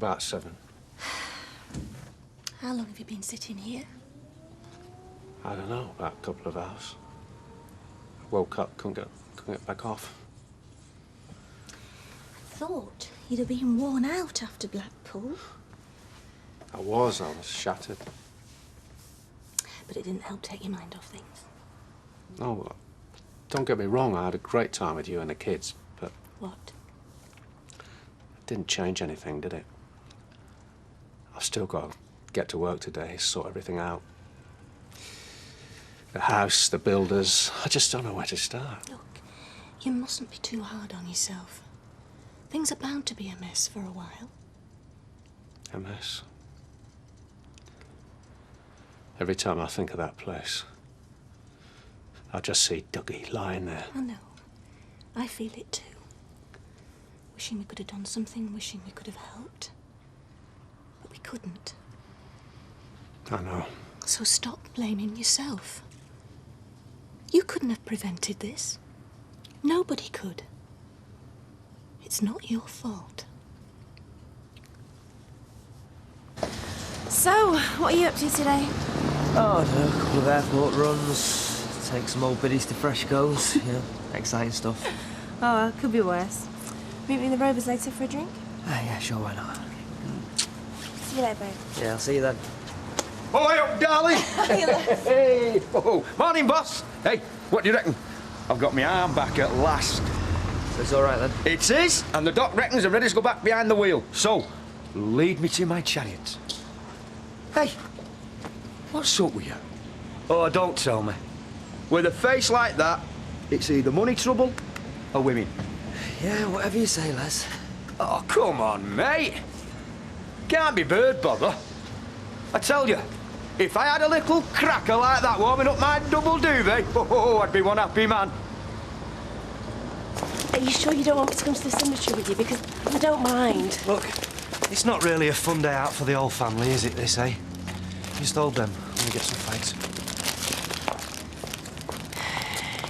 About 7. How long have you been sitting here? I don't know, about a couple of hours. Woke up, couldn't get back off. I thought you'd have been worn out after Blackpool. I was shattered. But it didn't help take your mind off things. No, don't get me wrong, I had a great time with you and the kids, but... What? It didn't change anything, did it? I've still got to get to work today, sort everything out. The house, the builders, I just don't know where to start. Look, you mustn't be too hard on yourself. Things are bound to be a mess for a while. A mess. Every time I think of that place, I just see Dougie lying there. I know. I feel it too. Wishing we could have done something, wishing we could have helped. But we couldn't. I know. So stop blaming yourself. You couldn't have prevented this. Nobody could. It's not your fault. So, what are you up to today? Oh, I don't know, a couple of airport runs, take some old biddies to fresh goals, you know, exciting stuff. Oh, well, could be worse. Meet me in the Rovers later for a drink? Yeah, sure, why not? See you later, babe. Yeah, I'll see you then. Oh, hey up, darling! Hey! Oh, morning, boss! Hey, what do you reckon? I've got my arm back at last. So it's all right, then? It is, and the doc reckons I'm ready to go back behind the wheel. So, lead me to my chariot. Hey, what's up with you? Oh, don't tell me. With a face like that, it's either money trouble or women. Yeah, whatever you say, Les. Oh, come on, mate. Can't be bird bother. I tell you, if I had a little cracker like that warming up my double duvet, oh, I'd be one happy man. Are you sure you don't want me to come to the cemetery with you? Because I don't mind. Look, it's not really a fun day out for the whole family, is it, this, eh? Just hold them when we get some fights.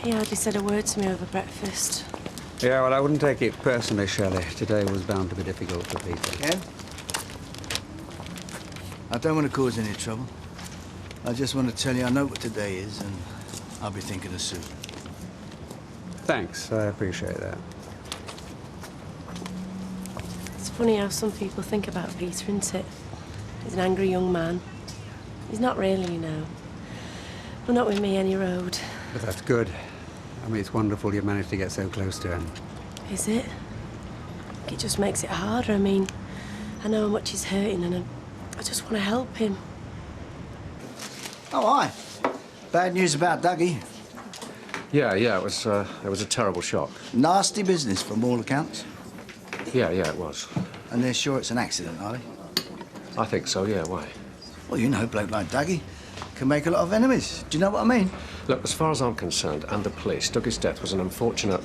He hardly said a word to me over breakfast. Yeah, well, I wouldn't take it personally, Shelley. Today was bound to be difficult for Peter. Ken? I don't want to cause any trouble. I just want to tell you I know what today is, and I'll be thinking of Sue. Thanks, I appreciate that. It's funny how some people think about Peter, isn't it? He's an angry young man. He's not really, you know. Well, not with me, any road. But that's good. I mean, it's wonderful you managed to get so close to him. Is it? It just makes it harder. I mean, I know how much he's hurting, and I just want to help him. Oh, hi. Bad news about Dougie. Yeah, it was a terrible shock. Nasty business from all accounts. Yeah, it was. And they're sure it's an accident, are they? I think so, yeah, why? Well, you know, a bloke like Dougie can make a lot of enemies. Do you know what I mean? Look, as far as I'm concerned, and the police, Dougie's death was an unfortunate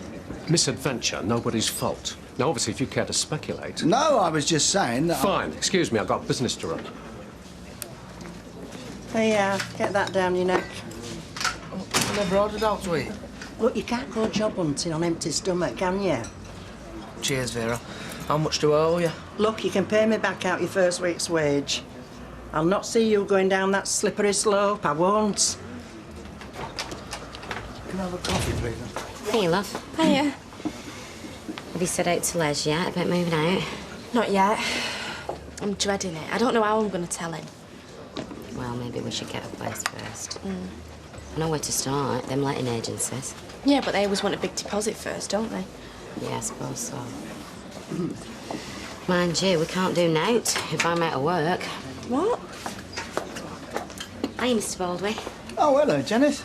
misadventure, nobody's fault. Now, obviously, if you care to speculate... No, I was just saying that... Fine, excuse me, I've got business to run. Hey, get that down your neck. I never ordered out to eat. Look, you can't go job hunting on empty stomach, can you? Cheers, Vera. How much do I owe you? Look, you can pay me back out your first week's wage. I'll not see you going down that slippery slope, I won't. Can I have a coffee, please? Hey, love. Hiya. Have you said out to Les yet about moving out? Not yet. I'm dreading it. I don't know how I'm going to tell him. Well, maybe we should get a place first. I know where to start, them letting agencies. Yeah, but they always want a big deposit first, don't they? Yeah, I suppose so. Mind you, we can't do nought if I'm out of work. What? Hi, Mr. Baldwin. Oh, hello, Janice.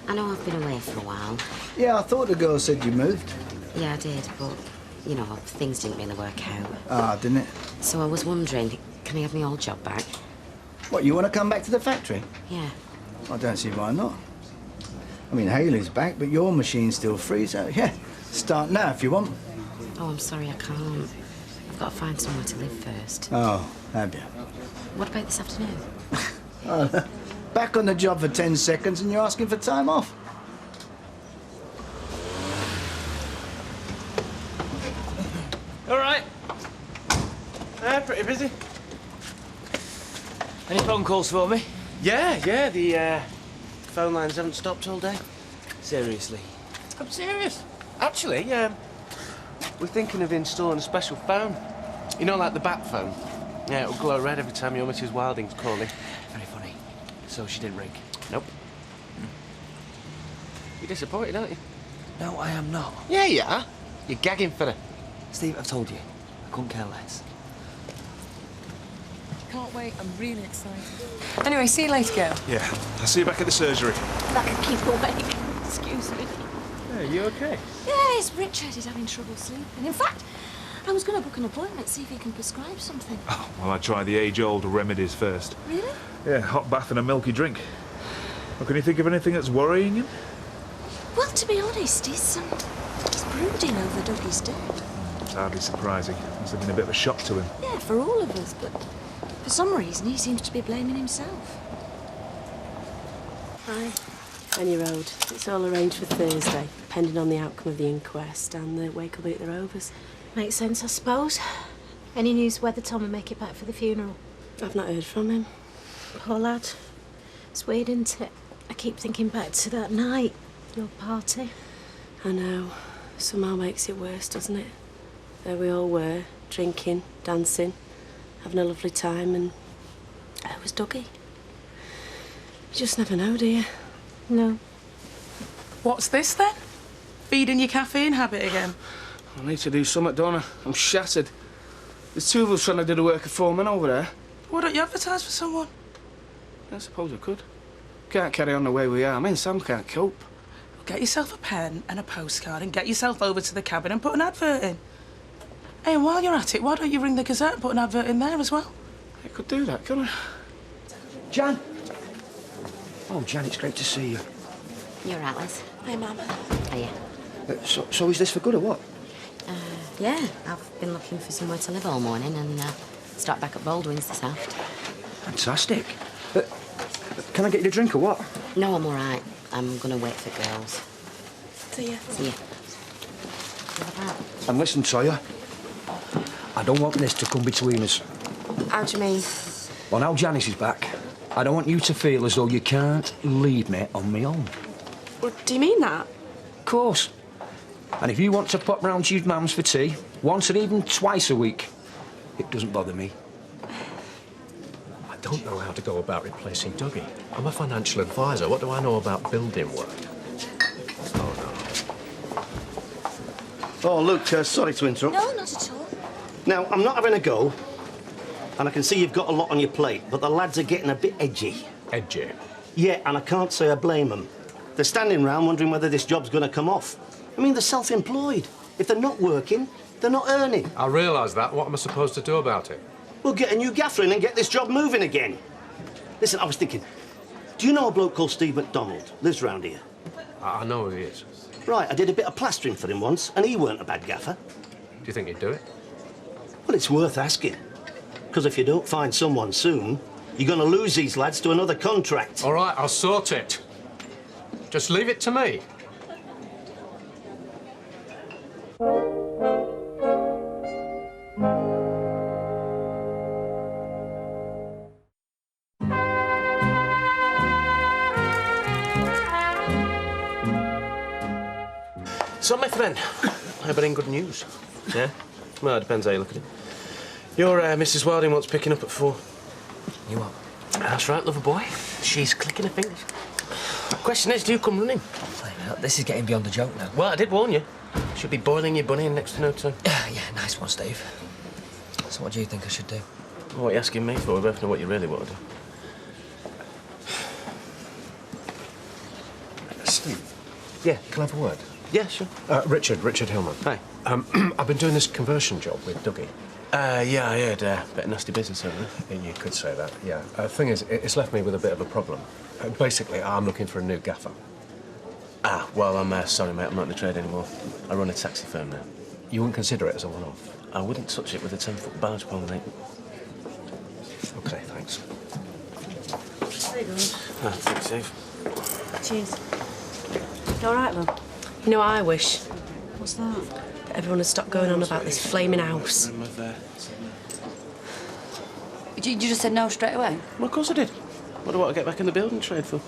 I know I've been away for a while. Yeah, I thought the girl said you moved. Yeah, I did, but, you know, things didn't really work out. Ah, didn't it? So I was wondering, can I have my old job back? What, you want to come back to the factory? Yeah. I don't see why not. I mean, Haley's back, but your machine's still free, so, yeah, start now if you want. Oh, I'm sorry, I can't. I've got to find somewhere to live first. Oh, have you? What about this afternoon? Back on the job for 10 seconds and you're asking for time off. All right. phone calls for me? Yeah, the phone lines haven't stopped all day. Seriously? I'm serious. Actually, we're thinking of installing a special phone. You know, like the bat phone? Yeah, it'll glow red every time your Mrs. Wilding's calling. Very funny. So she didn't ring? Nope. You're disappointed, aren't you? No, I am not. Yeah, you are. You're gagging for her. Steve, I've told you. I couldn't care less. Can't wait. I'm really excited. Anyway, see you later, girl. Yeah, I'll see you back at the surgery. If I could keep awake. Excuse me. Hey, you okay? Yeah, it's Richard. He's having trouble sleeping. In fact, I was going to book an appointment, see if he can prescribe something. Oh, well, I'd try the age-old remedies first. Really? Yeah, hot bath and a milky drink. Well, can you think of anything that's worrying you? Well, to be honest, he's brooding over Dougie's death. It's hardly surprising. Must have been a bit of a shock to him. Yeah, for all of us, but for some reason he seems to be blaming himself. Hi. Any road. It's all arranged for Thursday, depending on the outcome of the inquest and the wake will be at the Rovers. Makes sense, I suppose. Any news whether Tom will make it back for the funeral? I've not heard from him. Poor lad. It's weird, isn't it? I keep thinking back to that night, your party. I know. Somehow makes it worse, doesn't it? There we all were, drinking, dancing, having a lovely time, and it was Dougie. You just never know, do you? No. What's this, then? Feeding your caffeine habit again? I need to do something, don't I? I'm shattered. There's two of us trying to do the work of 4 men over there. Why don't you advertise for someone? I suppose I could. Can't carry on the way we are. Me and Sam can't cope. Well, get yourself a pen and a postcard and get yourself over to the cabin and put an advert in. Hey, and while you're at it, why don't you ring the Gazette and put an advert in there as well? I could do that, couldn't I? Jan! Oh, Jan, it's great to see you. You're right, Liz. Hey, Mum. Hiya. So is this for good or what? Yeah, I've been looking for somewhere to live all morning and start back at Baldwin's this afternoon. Fantastic. Can I get you a drink or what? No, I'm all right. I'm going to wait for girls. See ya. See ya. What about? And listen, Sawyer, I don't want this to come between us. How do you mean? Well, now Janice is back, I don't want you to feel as though you can't leave me on my own. Well, do you mean that? Of course. And if you want to pop round to your mum's for tea, once or even twice a week, it doesn't bother me. I don't know how to go about replacing Dougie. I'm a financial advisor. What do I know about building work? Oh, Luke, sorry to interrupt. No, not at all. Now, I'm not having a go, and I can see you've got a lot on your plate, but the lads are getting a bit edgy. Edgy? Yeah, and I can't say I blame them. They're standing round wondering whether this job's going to come off. I mean, they're self-employed. If they're not working, they're not earning. I realise that. What am I supposed to do about it? We'll get a new gaffer in and get this job moving again. Listen, I was thinking, do you know a bloke called Steve McDonald? Lives round here. I know who he is. Right, I did a bit of plastering for him once, and he weren't a bad gaffer. Do you think he'd do it? Well, it's worth asking. Because if you don't find someone soon, you're going to lose these lads to another contract. All right, I'll sort it. Just leave it to me. So, my friend, I bring good news. Yeah? Well, it depends how you look at it. Your Mrs. Wilding wants picking up at 4. You what? That's right, lover boy. She's clicking her fingers. Question is, do you come running? This is getting beyond a joke now. Well, I did warn you. She'll be boiling your bunny in next to no time. Yeah, nice one, Steve. So what do you think I should do? What are you asking me for? We both know what you really want to do. Steve. Yeah, can I have a word? Yeah, sure. Richard Hillman. Hi. I've been doing this conversion job with Dougie. Yeah, I heard a bit of nasty business over there. You could say that, yeah. Thing is, it's left me with a bit of a problem. Basically, I'm looking for a new gaffer. Ah, well, I'm sorry, mate. I'm not in the trade anymore. I run a taxi firm now. You wouldn't consider it as a one-off? I wouldn't touch it with a 10-foot barge pole, mate. OK, thanks. There you go. Ah, thanks, Steve. Cheers. You all right, love? You know what I wish? What's that? That everyone would stop going on about this flaming house. You You just said no straight away? Well, of course I did. What do I want to get back in the building trade for?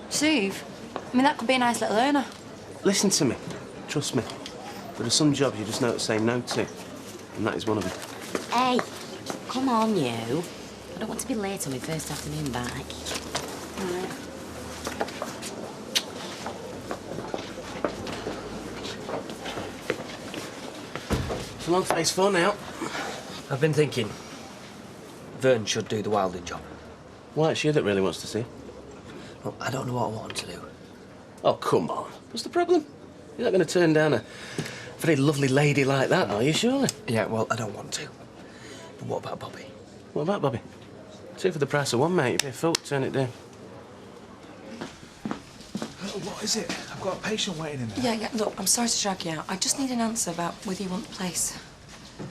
Steve, I mean, that could be a nice little earner. Listen to me. Trust me. There are some jobs you just know to say no to. And that is one of them. Hey, come on, you. I don't want to be late on my first afternoon back. All right. It's a long face for now. I've been thinking Vern should do the Wilding job. Why, it's you that really wants to see. Well, I don't know what I want him to do. Oh, come on. What's the problem? You're not going to turn down a very lovely lady like that, are you, surely? Yeah, well, I don't want to. But what about Bobby? What about Bobby? Two for the price of one, mate. You'd be a fool to turn it down. What is it? I've got a patient waiting in there. Yeah, look, I'm sorry to drag you out. I just need an answer about whether you want the place.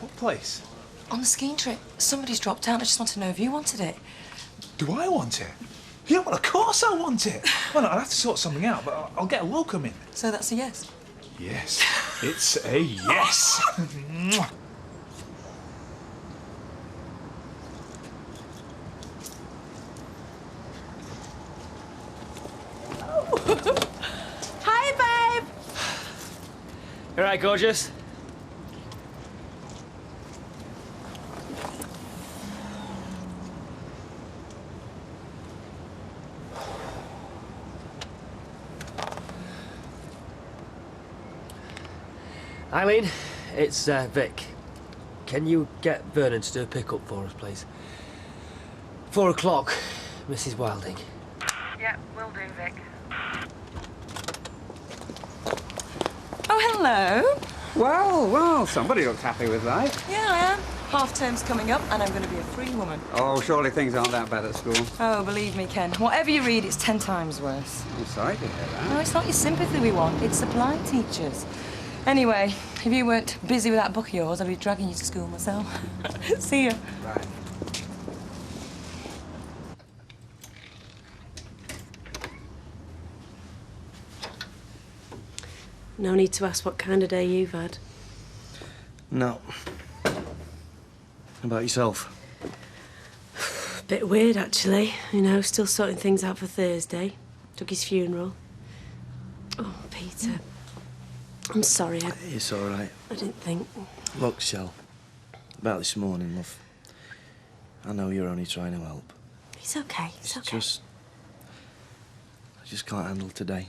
What place? On the skiing trip. Somebody's dropped out. I just want to know if you wanted it. Do I want it? Yeah, well, of course I want it. Well, I'll have to sort something out, but I'll get a welcome in. So that's a yes? Yes. It's a yes. Hi, babe! You all right, gorgeous? Eileen, it's Vic. Can you get Vernon to do a pick-up for us, please? 4 o'clock, Mrs. Wilding. Yeah, will do, Vic. Oh, hello. Well, somebody looks happy with life. Yeah, I am. Half-term's coming up, and I'm going to be a free woman. Oh, surely things aren't that bad at school. Oh, believe me, Ken. Whatever you read, it's 10 times worse. I'm sorry to hear that. No, it's not your sympathy we want. It's supply teachers. Anyway, if you weren't busy with that book of yours, I'd be dragging you to school myself. See ya. Right. No need to ask what kind of day you've had. No. How about yourself? Bit weird, actually. You know, still sorting things out for Thursday. Took his funeral. Oh, Peter. I'm sorry. It's all right. I didn't think. Look, Shell, about this morning, love. I know you're only trying to help. It's okay. It's okay. I just can't handle today.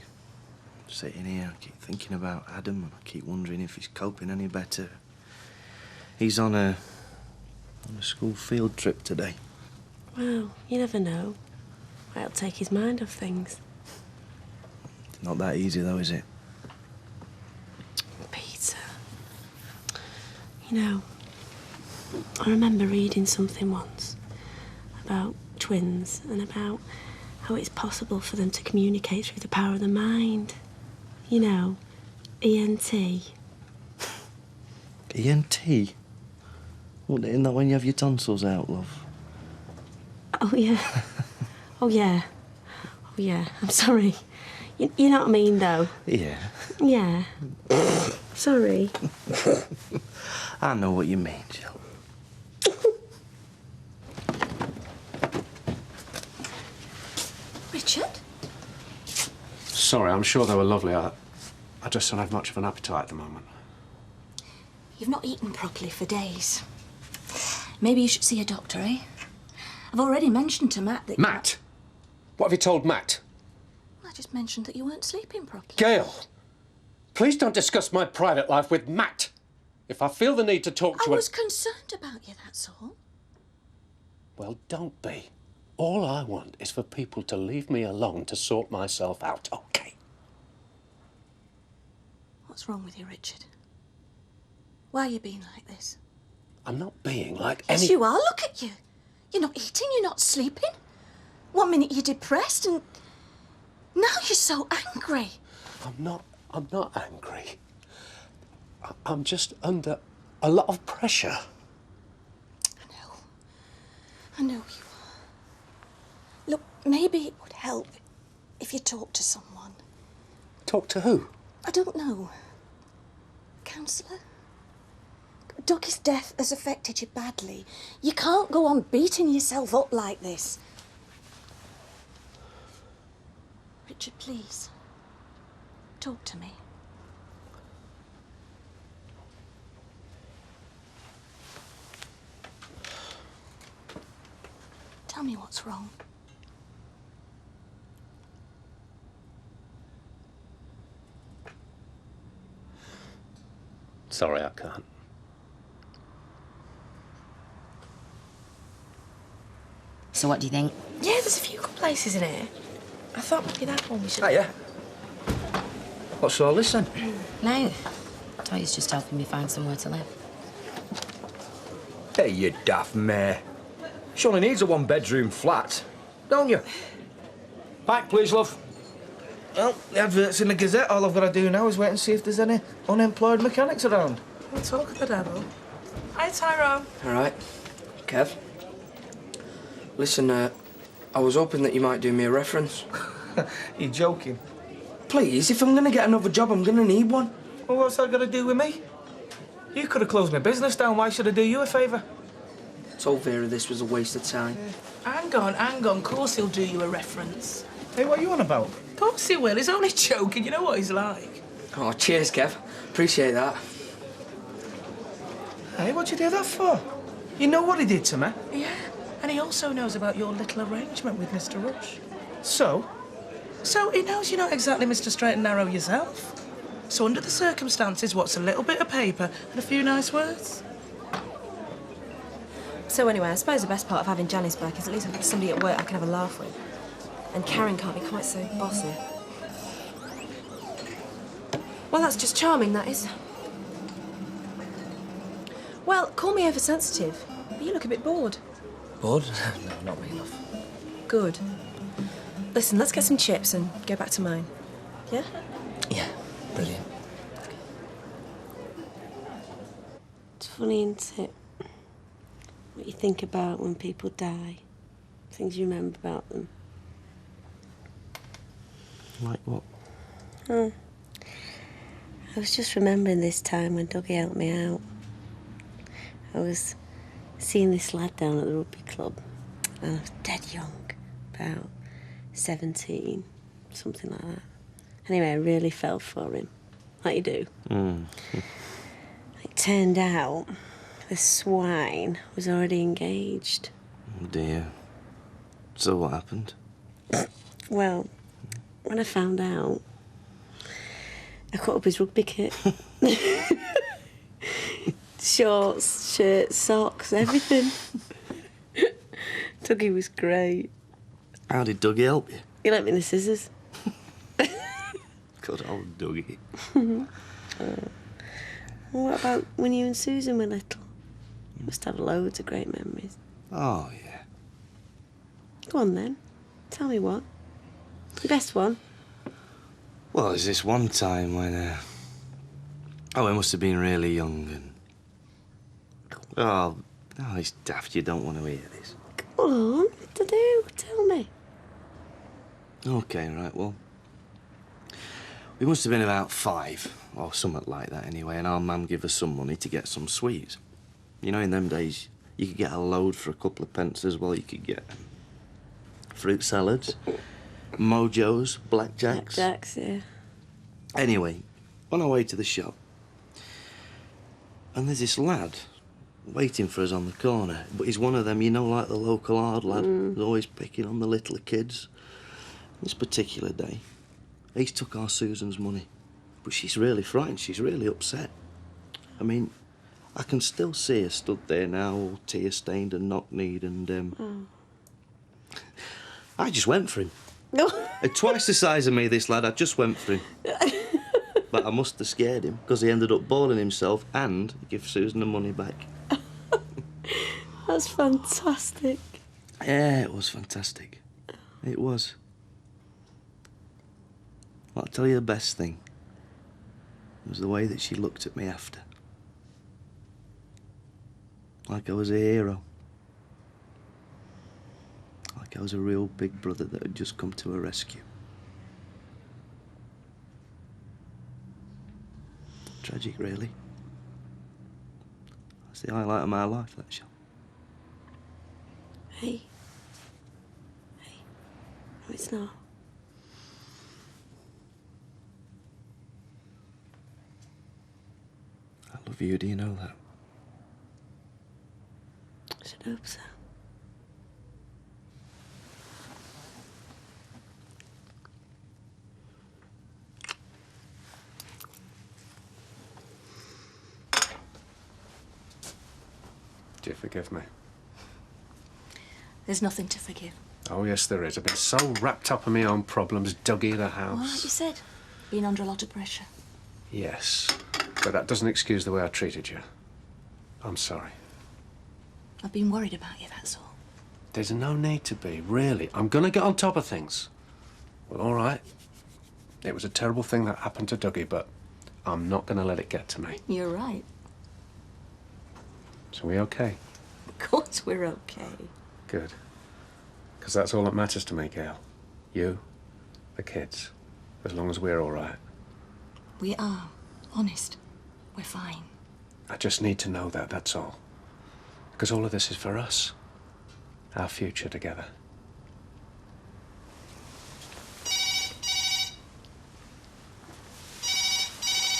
Sitting here, I keep thinking about Adam, and I keep wondering if he's coping any better. He's on a school field trip today. Well, you never know. Might take his mind off things. Not that easy, though, is it? Peter. You know, I remember reading something once about twins and about how it's possible for them to communicate through the power of the mind. You know, ENT. ENT? What, isn't that when you have your tonsils out, love? Oh, yeah. Oh, yeah. Oh, yeah. I'm sorry. You know what I mean, though? Yeah. Yeah. Sorry. I know what you mean, Jill. Richard? Sorry, I'm sure they were lovely. I just don't have much of an appetite at the moment. You've not eaten properly for days. Maybe you should see a doctor, eh? I've already mentioned to Matt that... Matt? What have you told Matt? I just mentioned that you weren't sleeping properly. Gail, please don't discuss my private life with Matt. If I feel the need to talk to I was concerned about you, that's all. Well, don't be. All I want is for people to leave me alone to sort myself out, OK? What's wrong with you, Richard? Why are you being like this? I'm not being like Yes, any... you are. Look at you. You're not eating, you're not sleeping. One minute you're depressed and now you're so angry. I'm not angry. I'm just under a lot of pressure. I know you are. Look, maybe it would help if you talked to someone. Talk to who? I don't know. Counsellor? Dougie's death has affected you badly. You can't go on beating yourself up like this. Richard, please. Talk to me. Tell me what's wrong. Sorry, I can't. So what do you think? Yeah, there's a few good places in here. I thought maybe that one we should... Hiya. What's all this then? No. Toy's just helping me find somewhere to live. Hey, you daft mare. She only needs a one-bedroom flat, don't you? Back, please, love. Well, the advert's in the Gazette. All I've got to do now is wait and see if there's any unemployed mechanics around. We'll talk of the devil. Hi, Tyrone. All right. Kev? Listen, I was hoping that you might do me a reference. You're joking. Please, if I'm going to get another job, I'm going to need one. Well, what's that got to do with me? You could have closed my business down. Why should I do you a favour? I told Vera this was a waste of time. Hang on, hang on. Of course he'll do you a reference. Hey, what are you on about? Of course he will. He's only joking. You know what he's like. Oh, cheers, Kev. Appreciate that. Hey, what'd you do that for? You know what he did to me? Yeah, and he also knows about your little arrangement with Mr. Rush. So? So he knows you're not exactly Mr. Straight and Narrow yourself. So under the circumstances, what's a little bit of paper and a few nice words? So anyway, I suppose the best part of having Janice back is at least I've got somebody at work I can have a laugh with. And Karen can't be quite so bossy. Well, that's just charming, that is. Well, call me oversensitive, but you look a bit bored. Bored? No, not me, love. Good. Listen, let's get some chips and go back to mine. Yeah? Yeah, brilliant. It's funny, isn't it? What you think about when people die. Things you remember about them. Like what? I was just remembering this time when Dougie helped me out. I was seeing this lad down at the rugby club, and I was dead young, about 17, something like that. Anyway, I really fell for him, like you do. It turned out the swine was already engaged. Oh dear. So what happened? Well, when I found out, I cut up his rugby kit. Shorts, shirts, socks, everything. Dougie was great. How did Dougie help you? He lent me the scissors. Good old Dougie. What about when you and Susan were little? You must have loads of great memories. Oh, yeah. Go on then. Tell me one. Your best one. Well, there's this one time when, I must have been really young and... Oh, it's daft, you don't want to hear this. Go on, what to do? Tell me. OK, right, well... We must have been about 5, or something like that anyway, and our mum gave us some money to get some sweets. You know, in them days, you could get a load for a couple of pence as well. You could get fruit salads, mojos, blackjacks. Blackjacks, yeah. Anyway, on our way to the shop, and there's this lad waiting for us on the corner, but he's one of them, you know, like the local hard lad, who's always picking on the little kids. This particular day, he's took our Susan's money, but she's really frightened, she's really upset. I mean, I can still see her stood there now, all tear-stained and knock-kneed, and, I just went for him. Twice the size of me, this lad, I just went for him. But I must have scared him, because he ended up balling himself and give Susan the money back. That's fantastic. Yeah, it was fantastic. It was. Well, I'll tell you the best thing. It was the way that she looked at me after. Like I was a hero. Like I was a real big brother that had just come to her rescue. Tragic, really. It's the highlight of my life, that shell. Hey. No, it's not. I love you, do you know that? I should hope so. Do you forgive me? There's nothing to forgive. Oh, yes, there is. I've been so wrapped up in my own problems, Dougie the house. Well, like you said, being under a lot of pressure. Yes, but that doesn't excuse the way I treated you. I'm sorry. I've been worried about you, that's all. There's no need to be, really. I'm gonna get on top of things. Well, all right. It was a terrible thing that happened to Dougie, but I'm not gonna let it get to me. You're right. So we okay? Of course we're okay. Good. Because that's all that matters to me, Gail. You, the kids. As long as we're all right. We are. Honest. We're fine. I just need to know that, that's all. Because all of this is for us. Our future together.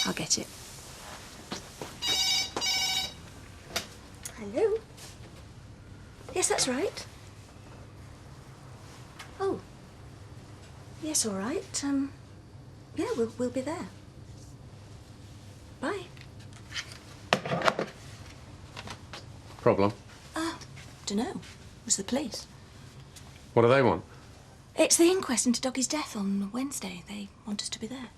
I'll get it. Hello? Yes, that's right. Oh. Yes, all right. Yeah, we'll be there. Bye. Problem? Dunno. It was the police. What do they want? It's the inquest into Doggie's death on Wednesday. They want us to be there.